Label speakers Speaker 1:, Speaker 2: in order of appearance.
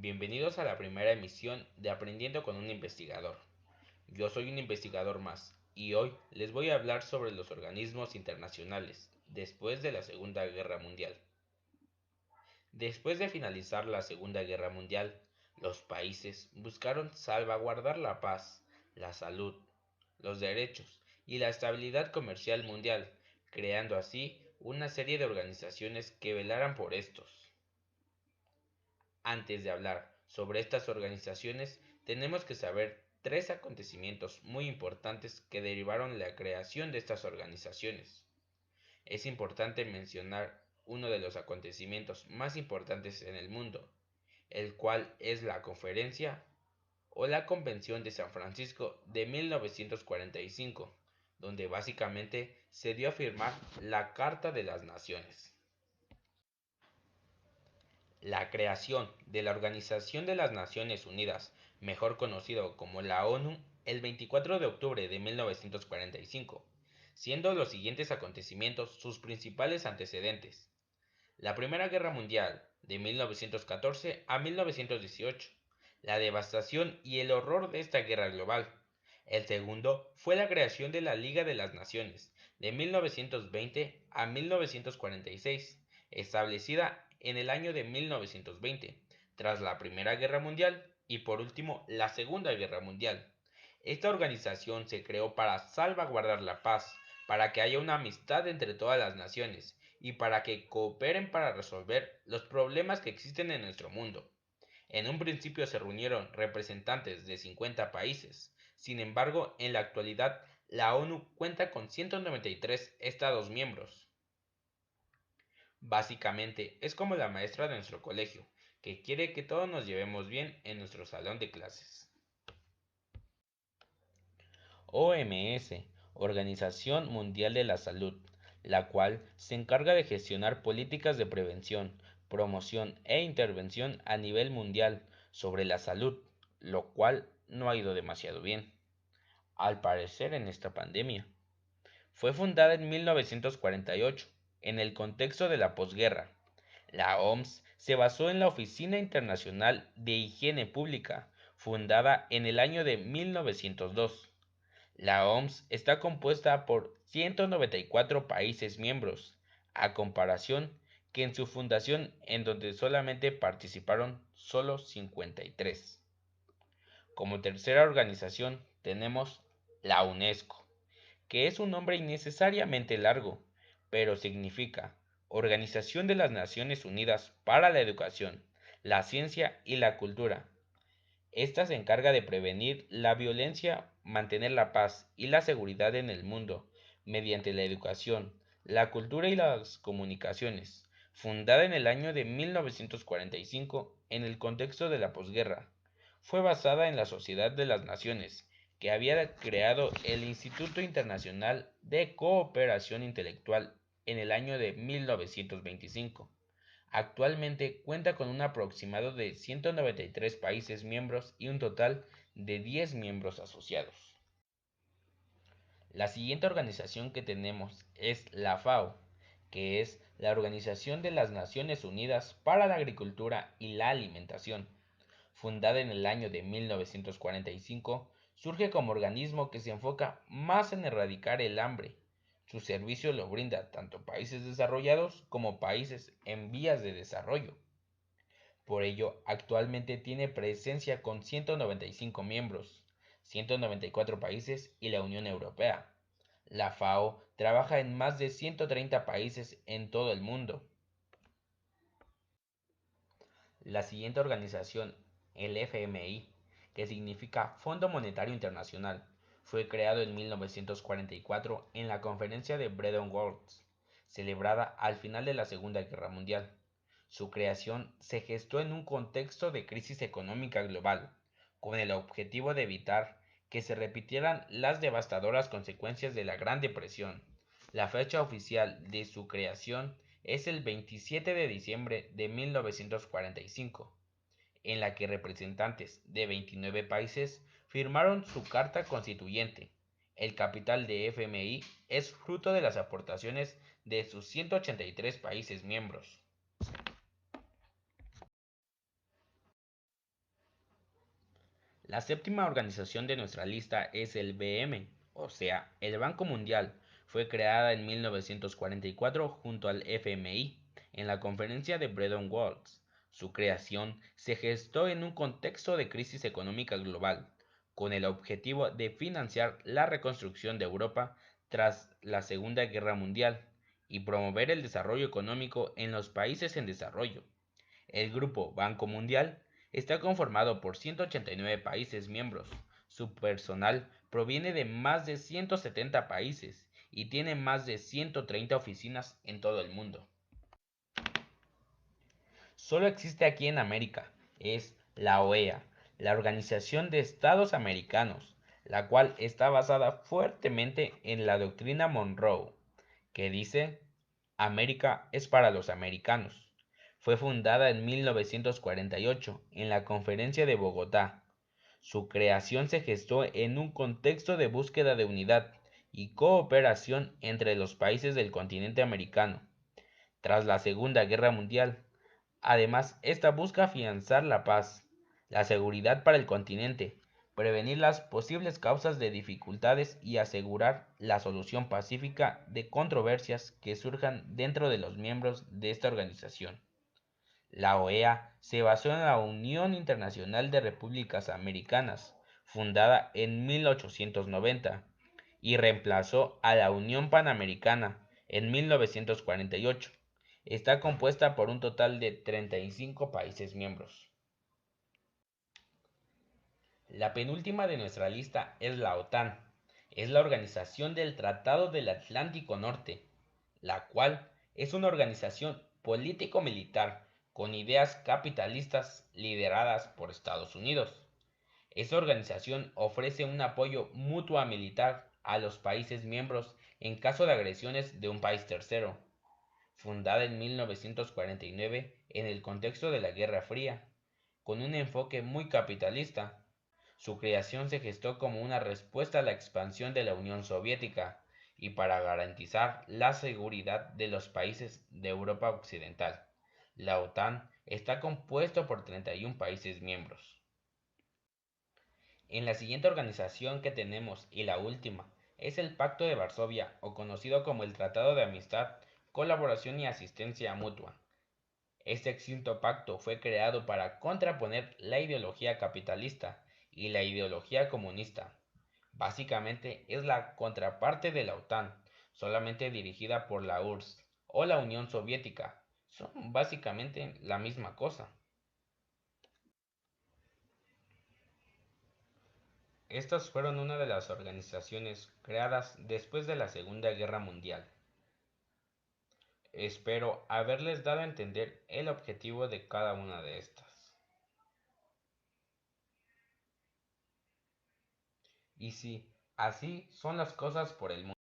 Speaker 1: Bienvenidos a la primera emisión de Aprendiendo con un investigador. Yo soy un investigador más y hoy les voy a hablar sobre los organismos internacionales después de la Segunda Guerra Mundial. Después de finalizar la Segunda Guerra Mundial, los países buscaron salvaguardar la paz, la salud, los derechos y la estabilidad comercial mundial, creando así una serie de organizaciones que velaran por estos. Antes de hablar sobre estas organizaciones, tenemos que saber tres acontecimientos muy importantes que derivaron la creación de estas organizaciones. Es importante mencionar uno de los acontecimientos más importantes en el mundo, el cual es la Conferencia o la Convención de San Francisco de 1945, donde básicamente se dio a firmar la Carta de las Naciones. La creación de la Organización de las Naciones Unidas, mejor conocido como la ONU, el 24 de octubre de 1945, siendo los siguientes acontecimientos sus principales antecedentes. La Primera Guerra Mundial, de 1914 a 1918, la devastación y el horror de esta guerra global. El segundo fue la creación de la Liga de las Naciones, de 1920 a 1946, establecida en el año de 1920, tras la Primera Guerra Mundial y por último la Segunda Guerra Mundial. Esta organización se creó para salvaguardar la paz, para que haya una amistad entre todas las naciones y para que cooperen para resolver los problemas que existen en nuestro mundo. En un principio se reunieron representantes de 50 países. Sin embargo, en la actualidad, la ONU cuenta con 193 Estados miembros. Básicamente, es como la maestra de nuestro colegio, que quiere que todos nos llevemos bien en nuestro salón de clases. OMS, Organización Mundial de la Salud, la cual se encarga de gestionar políticas de prevención, promoción e intervención a nivel mundial sobre la salud, lo cual no ha ido demasiado bien, al parecer en esta pandemia. Fue fundada en 1948, en el contexto de la posguerra. La OMS se basó en la Oficina Internacional de Higiene Pública, fundada en el año de 1902. La OMS está compuesta por 194 países miembros, a comparación que en su fundación en donde solamente participaron solo 53. Como tercera organización tenemos la UNESCO, que es un nombre innecesariamente largo, pero significa Organización de las Naciones Unidas para la Educación, la Ciencia y la Cultura. Esta se encarga de prevenir la violencia, mantener la paz y la seguridad en el mundo mediante la educación, la cultura y las comunicaciones. Fundada en el año de 1945 en el contexto de la posguerra, fue basada en la Sociedad de las Naciones, que había creado el Instituto Internacional de Cooperación Intelectual en el año de 1925. Actualmente cuenta con un aproximado de 193 países miembros y un total de 10 miembros asociados. La siguiente organización que tenemos es la FAO, que es la Organización de las Naciones Unidas para la Agricultura y la Alimentación. Fundada en el año de 1945, surge como organismo que se enfoca más en erradicar el hambre. Su servicio lo brinda tanto países desarrollados como países en vías de desarrollo. Por ello, actualmente tiene presencia con 195 miembros, 194 países y la Unión Europea. La FAO trabaja en más de 130 países en todo el mundo. La siguiente organización, el FMI, que significa Fondo Monetario Internacional, fue creado en 1944 en la Conferencia de Bretton Woods, celebrada al final de la Segunda Guerra Mundial. Su creación se gestó en un contexto de crisis económica global, con el objetivo de evitar que se repitieran las devastadoras consecuencias de la Gran Depresión. La fecha oficial de su creación es el 27 de diciembre de 1945, en la que representantes de 29 países firmaron su Carta Constituyente. El capital de FMI es fruto de las aportaciones de sus 183 países miembros. La séptima organización de nuestra lista es el BM, o sea, el Banco Mundial. Fue creada en 1944 junto al FMI en la conferencia de Bretton Woods. Su creación se gestó en un contexto de crisis económica global, con el objetivo de financiar la reconstrucción de Europa tras la Segunda Guerra Mundial y promover el desarrollo económico en los países en desarrollo. El Grupo Banco Mundial está conformado por 189 países miembros. Su personal proviene de más de 170 países y tiene más de 130 oficinas en todo el mundo. Solo existe aquí en América, es la OEA, la Organización de Estados Americanos, la cual está basada fuertemente en la doctrina Monroe, que dice América es para los americanos. Fue fundada en 1948 en la Conferencia de Bogotá. Su creación se gestó en un contexto de búsqueda de unidad y cooperación entre los países del continente americano. Tras la Segunda Guerra Mundial, además, esta busca afianzar la paz, la seguridad para el continente, prevenir las posibles causas de dificultades y asegurar la solución pacífica de controversias que surjan dentro de los miembros de esta organización. La OEA se basó en la Unión Internacional de Repúblicas Americanas, fundada en 1890, y reemplazó a la Unión Panamericana en 1948. Está compuesta por un total de 35 países miembros. La penúltima de nuestra lista es la OTAN. Es la Organización del Tratado del Atlántico Norte, la cual es una organización político-militar con ideas capitalistas lideradas por Estados Unidos. Esta organización ofrece un apoyo mutuo militar a los países miembros en caso de agresiones de un país tercero. Fundada en 1949 en el contexto de la Guerra Fría, con un enfoque muy capitalista. Su creación se gestó como una respuesta a la expansión de la Unión Soviética y para garantizar la seguridad de los países de Europa Occidental. La OTAN está compuesto por 31 países miembros. En la siguiente organización que tenemos, y la última, es el Pacto de Varsovia, o conocido como el Tratado de Amistad, Colaboración y Asistencia Mutua. Este extinto pacto fue creado para contraponer la ideología capitalista y la ideología comunista. Básicamente es la contraparte de la OTAN, solamente dirigida por la URSS o la Unión Soviética. Son básicamente la misma cosa. Estas fueron una de las organizaciones creadas después de la Segunda Guerra Mundial. Espero haberles dado a entender el objetivo de cada una de estas. Y sí, así son las cosas por el mundo.